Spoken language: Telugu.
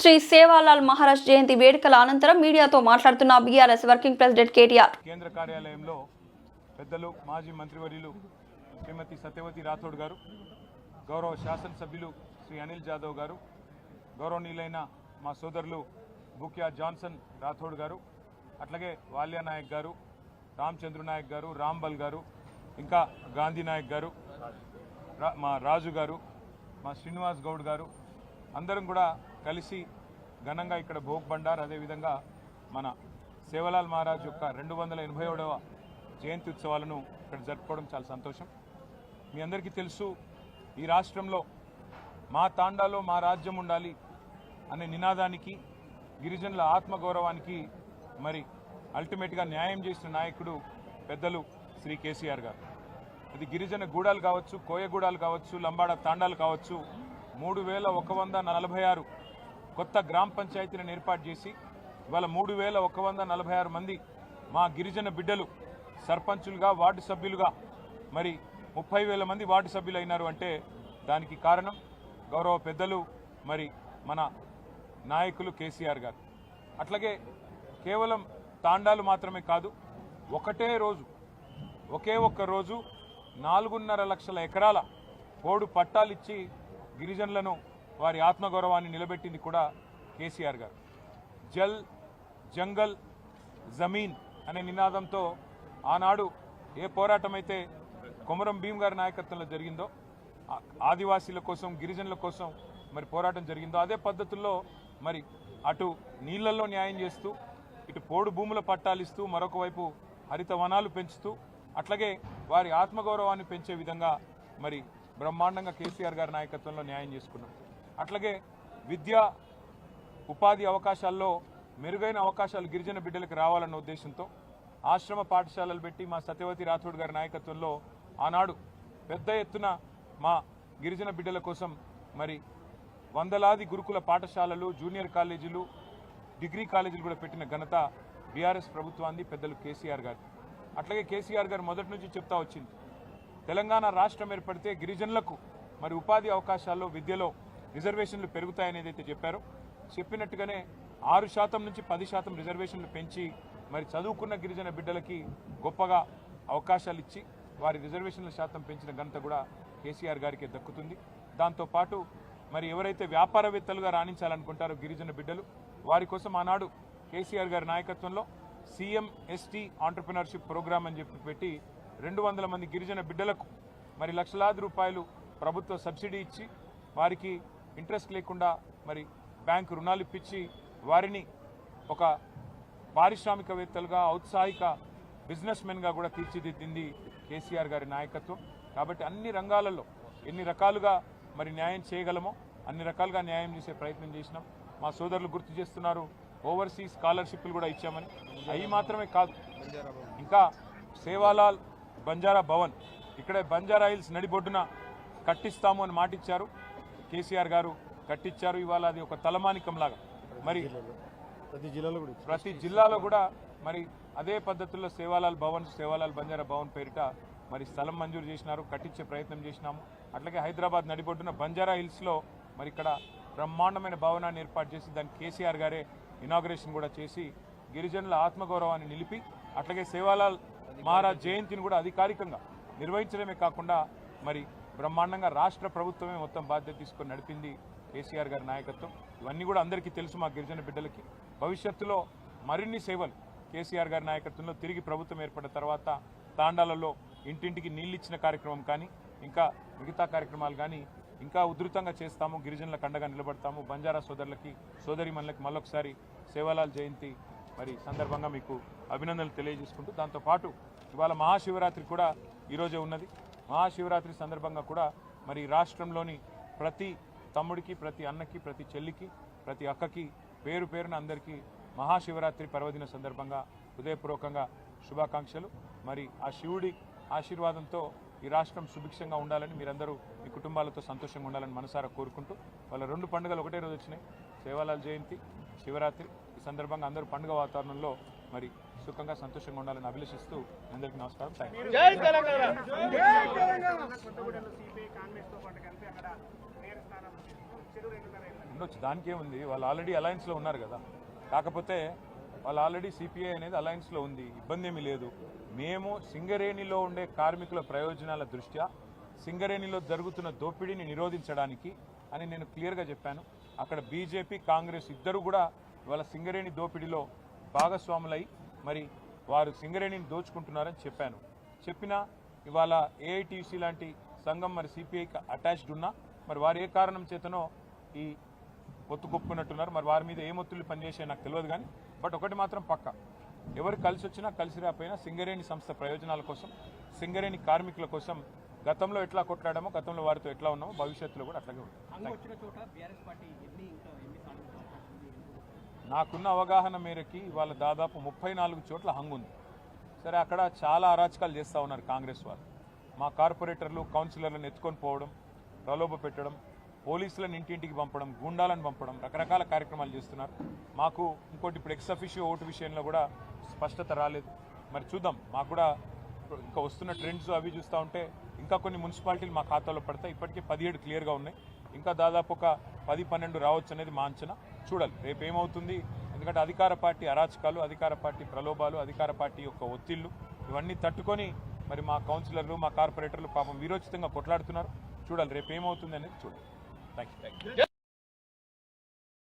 శ్రీ సేవాలాల్ మహారాజ్ జయంతి వేడుకల అనంతరం మీడియాతో మాట్లాడుతున్న బీఆర్ఎస్ వర్కింగ్ ప్రెసిడెంట్ కేటీఆర్ కేంద్ర కార్యాలయంలో పెద్దలు మాజీ మంత్రివర్యులు శ్రీమతి సత్యవతి రాథోడ్ గారు, గౌరవ శాసనసభ్యులు శ్రీ అనిల్ జాదవ్ గారు, గౌరవనీయులైన మా సోదరులు బుక్యా జాన్సన్ రాథోడ్ గారు, అట్లాగే వాల్యా నాయక్ గారు, రామచంద్ర నాయక్ గారు, రాంబల్ గారు, ఇంకా గాంధీ నాయక్ గారు, మా రాజు గారు, మా శ్రీనివాస్ గౌడ్ గారు అందరం కూడా కలిసి ఘనంగా ఇక్కడ భోగ్ బండార్, అదేవిధంగా మన సేవలాల్ మహారాజ్ యొక్క 287వ జయంతి ఉత్సవాలను ఇక్కడ జరుపుకోవడం చాలా సంతోషం. మీ అందరికీ తెలుసు, ఈ రాష్ట్రంలో మా తాండాలో మా రాజ్యం ఉండాలి అనే నినాదానికి, గిరిజనుల ఆత్మగౌరవానికి మరి అల్టిమేట్గా న్యాయం చేసిన నాయకుడు పెద్దలు శ్రీ కేసీఆర్ గారు. అది గిరిజన గూడాలు కావచ్చు, కోయగూడాలు కావచ్చు, లంబాడ తాండాలు కావచ్చు, 3146 కొత్త గ్రామ పంచాయతీలను ఏర్పాటు చేసి ఇవాళ 3146 మంది మా గిరిజన బిడ్డలు సర్పంచులుగా, వార్డు సభ్యులుగా మరి 30,000 మంది వార్డు సభ్యులు అయినారు అంటే దానికి కారణం గౌరవ పెద్దలు మరి మన నాయకులు కేసీఆర్ గారు. అట్లాగే కేవలం తాండాలు మాత్రమే కాదు, ఒకే ఒక్క రోజు 4.5 లక్షల ఎకరాల పోడు పట్టాలిచ్చి గిరిజనులను వారి ఆత్మగౌరవాన్ని నిలబెట్టింది కూడా కేసీఆర్ గారు. జల్, జంగల్, జమీన్ అనే నినాదంతో ఆనాడు ఏ పోరాటం అయితే కొమరం భీం గారి నాయకత్వంలో జరిగిందో, ఆదివాసీల కోసం, గిరిజనుల కోసం మరి పోరాటం జరిగిందో, అదే పద్ధతుల్లో మరి అటు నీళ్లలో న్యాయం చేస్తూ, ఇటు పోడు భూముల పట్టాలిస్తూ, మరొక వైపు హరిత వనాలు పెంచుతూ, అట్లాగే వారి ఆత్మగౌరవాన్ని పెంచే విధంగా మరి బ్రహ్మాండంగా కేసీఆర్ గారి నాయకత్వంలో న్యాయం చేసుకున్నాం. అట్లాగే విద్యా ఉపాధి అవకాశాల్లో మెరుగైన అవకాశాలు గిరిజన బిడ్డలకు రావాలన్న ఉద్దేశంతో ఆశ్రమ పాఠశాలలు పెట్టి మా సత్యవతి రాథోడ్ గారి నాయకత్వంలో ఆనాడు పెద్ద ఎత్తున మా గిరిజన బిడ్డల కోసం మరి వందలాది గురుకుల పాఠశాలలు, జూనియర్ కాలేజీలు, డిగ్రీ కాలేజీలు కూడా పెట్టిన ఘనత బీఆర్ఎస్ ప్రభుత్వాన్ని, పెద్దలు కేసీఆర్ గారు. అట్లాగే కేసీఆర్ గారు మొదటి నుంచి చెప్తా వచ్చింది, తెలంగాణ రాష్ట్రం ఏర్పడితే గిరిజనులకు మరి ఉపాధి అవకాశాల్లో, విద్యలో రిజర్వేషన్లు పెరుగుతాయని ఏదైతే చెప్పారో, చెప్పినట్టుగానే 6% నుంచి 10% రిజర్వేషన్లు పెంచి మరి చదువుకున్న గిరిజన బిడ్డలకి గొప్పగా అవకాశాలు ఇచ్చి వారి రిజర్వేషన్ల శాతం పెంచిన ఘనత కూడా కేసీఆర్ గారికి దక్కుతుంది. దాంతోపాటు మరి ఎవరైతే వ్యాపారవేత్తలుగా రాణించాలనుకుంటారో గిరిజన బిడ్డలు, వారి కోసం ఆనాడు కేసీఆర్ గారి నాయకత్వంలో సీఎం ఎస్టీ ఆంటర్ప్రినర్షిప్ ప్రోగ్రామ్ అని చెప్పి పెట్టి 200 మంది గిరిజన బిడ్డలకు మరి లక్షలాది రూపాయలు ప్రభుత్వ సబ్సిడీ ఇచ్చి వారికి ఇంట్రెస్ట్ లేకుండా మరి బ్యాంకు రుణాలు ఇప్పించి వారిని ఒక పారిశ్రామికవేత్తలుగా, ఔత్సాహిక బిజినెస్ మెన్గా కూడా తీర్చిదిద్దింది కేసీఆర్ గారి నాయకత్వం. కాబట్టి అన్ని రంగాలలో ఎన్ని రకాలుగా మరి న్యాయం చేయగలమో అన్ని రకాలుగా న్యాయం చేసే ప్రయత్నం చేసినాం. మా సోదరులు గుర్తు చేస్తున్నారు, ఓవర్సీస్ స్కాలర్షిప్లు కూడా ఇచ్చామని. అవి మాత్రమే కాదు, ఇంకా సేవాలాల్ బంజారా భవన్ ఇక్కడే బంజారా హిల్స్ నడిబొడ్డున కట్టిస్తాము అని మాటిచ్చారు కేసీఆర్ గారు, కట్టించారు. ఇవాళ అది ఒక తలమానికంలాగా మరి ప్రతి జిల్లాలో కూడా మరి అదే పద్ధతుల్లో సేవాలాల్ భవన్, సేవాలాల్ బంజారా భవన్ పేరిట మరి స్థలం మంజూరు చేసినారు, కట్టించే ప్రయత్నం చేసినాము. అట్లాగే హైదరాబాద్ నడిబొడ్డున బంజారా హిల్స్లో మరి ఇక్కడ బ్రహ్మాండమైన భవనాన్ని ఏర్పాటు చేసి దానికి కేసీఆర్ గారే ఇనాగ్రేషన్ కూడా చేసి గిరిజనుల ఆత్మగౌరవాన్ని నిలిపి, అట్లాగే సేవాలాల్ మహారాజ్ జయంతిని కూడా అధికారికంగా నిర్వహించడమే కాకుండా మరి బ్రహ్మాండంగా రాష్ట్ర ప్రభుత్వమే మొత్తం బాధ్యత తీసుకొని నడిపింది కేసీఆర్ గారి నాయకత్వం. ఇవన్నీ కూడా అందరికీ తెలుసు మా గిరిజన బిడ్డలకి. భవిష్యత్తులో మరిన్ని సేవలు కేసీఆర్ గారి నాయకత్వంలో తిరిగి ప్రభుత్వం ఏర్పడిన తర్వాత తాండాలలో ఇంటింటికి నీళ్ళు ఇచ్చిన కార్యక్రమం కానీ, ఇంకా మిగతా కార్యక్రమాలు కానీ ఇంకా ఉధృతంగా చేస్తాము. గిరిజనులకు అండగా నిలబడతాము. బంజారా సోదరులకి, సోదరిమణులకి మళ్ళొకసారి సేవాలాల్ జయంతి మరి సందర్భంగా మీకు అభినందనలు తెలియజేసుకుంటూ, దాంతోపాటు ఇవాళ మహాశివరాత్రి కూడా ఈరోజే ఉన్నది. మహాశివరాత్రి సందర్భంగా కూడా మరి రాష్ట్రంలోని ప్రతి తమ్ముడికి, ప్రతి అన్నకి, ప్రతి చెల్లికి, ప్రతి అక్కకి పేరు పేరున అందరికీ మహాశివరాత్రి పర్వదిన సందర్భంగా హృదయపూర్వకంగా శుభాకాంక్షలు. మరి ఆ శివుడి ఆశీర్వాదంతో ఈ రాష్ట్రం సుభిక్షంగా ఉండాలని, మీరందరూ మీ కుటుంబాలతో సంతోషంగా ఉండాలని మనసారా కోరుకుంటూ, వాళ్ళ 2 పండుగలు ఒకటే రోజు వచ్చినాయి, సేవాలాల్ జయంతి, శివరాత్రి. ఈ సందర్భంగా అందరూ పండుగ వాతావరణంలో మరి సుఖంగా సంతోషంగా ఉండాలని అభిలషిస్తూ అందరికీ నమస్కారం. ఉండొచ్చు, దానికేముంది, వాళ్ళు ఆల్రెడీ అలయన్స్లో ఉన్నారు కదా. కాకపోతే వాళ్ళు ఆల్రెడీ సిపిఐ అనేది అలయన్స్లో ఉంది, ఇబ్బంది ఏమీ లేదు. మేము సింగరేణిలో ఉండే కార్మికుల ప్రయోజనాల దృష్ట్యా సింగరేణిలో జరుగుతున్న దోపిడీని నిరోధించడానికి అని నేను క్లియర్గా చెప్పాను. అక్కడ బీజేపీ కాంగ్రెస్ ఇద్దరు కూడా ఇవాళ సింగరేణి దోపిడీలో భాగస్వాములై మరి వారు సింగరేణిని దోచుకుంటున్నారని చెప్పాను. చెప్పినా ఇవాళ ఏఐటీసీ లాంటి సంఘం మరి సిపిఐకి అటాచ్డ్ ఉన్నా మరి వారు ఏ కారణం చేతనో ఈ పొత్తు కొప్పుకున్నట్టున్నారు. మరి వారి మీద ఏ మొత్తులు పనిచేసే నాకు తెలియదు. కానీ బట్ ఒకటి మాత్రం పక్క, ఎవరు కలిసి వచ్చినా కలిసి రాకపోయినా సింగరేణి సంస్థ ప్రయోజనాల కోసం, సింగరేణి కార్మికుల కోసం గతంలో ఎట్లా కొట్లాడామో, గతంలో వారితో ఎట్లా ఉన్నామో భవిష్యత్తులో కూడా అట్లాగే ఉంటుంది. నాకున్న అవగాహన మేరకి వాళ్ళ దాదాపు 34 చోట్ల హంగు ఉంది. సరే, అక్కడ చాలా అరాచకాలు చేస్తూ ఉన్నారు కాంగ్రెస్ వారు. మా కార్పొరేటర్లు కౌన్సిలర్లను ఎత్తుకొని పోవడం, ప్రలోభ పెట్టడం, పోలీసులను ఇంటింటికి పంపడం, గూండాలను పంపడం, రకరకాల కార్యక్రమాలు చేస్తున్నారు. మాకు ఇంకోటి ఇప్పుడు ఎక్స్ అఫిషియో ఓటు విషయంలో కూడా స్పష్టత రాలేదు. మరి చూద్దాం, మాకు కూడా ఇంకా వస్తున్న ట్రెండ్స్ అవి చూస్తూ ఉంటే ఇంకా కొన్ని మున్సిపాలిటీలు మా ఖాతాలో పడతాయి. ఇప్పటికే 17 క్లియర్గా ఉన్నాయి, ఇంకా దాదాపు ఒక 10-12 రావచ్చు అనేది మా అంచనా. చూడాలి రేపు ఏమవుతుంది. ఎందుకంటే అధికార పార్టీ అరాచకాలు, అధికార పార్టీ ప్రలోభాలు, అధికార పార్టీ యొక్క ఒత్తిళ్లు ఇవన్నీ తట్టుకొని మరి మా కౌన్సిలర్లు, మా కార్పొరేటర్లు పాపం వీరోచితంగా కొట్లాడుతున్నారు. చూడాలి రేపు ఏమవుతుంది అనేది చూడాలి. Thank you.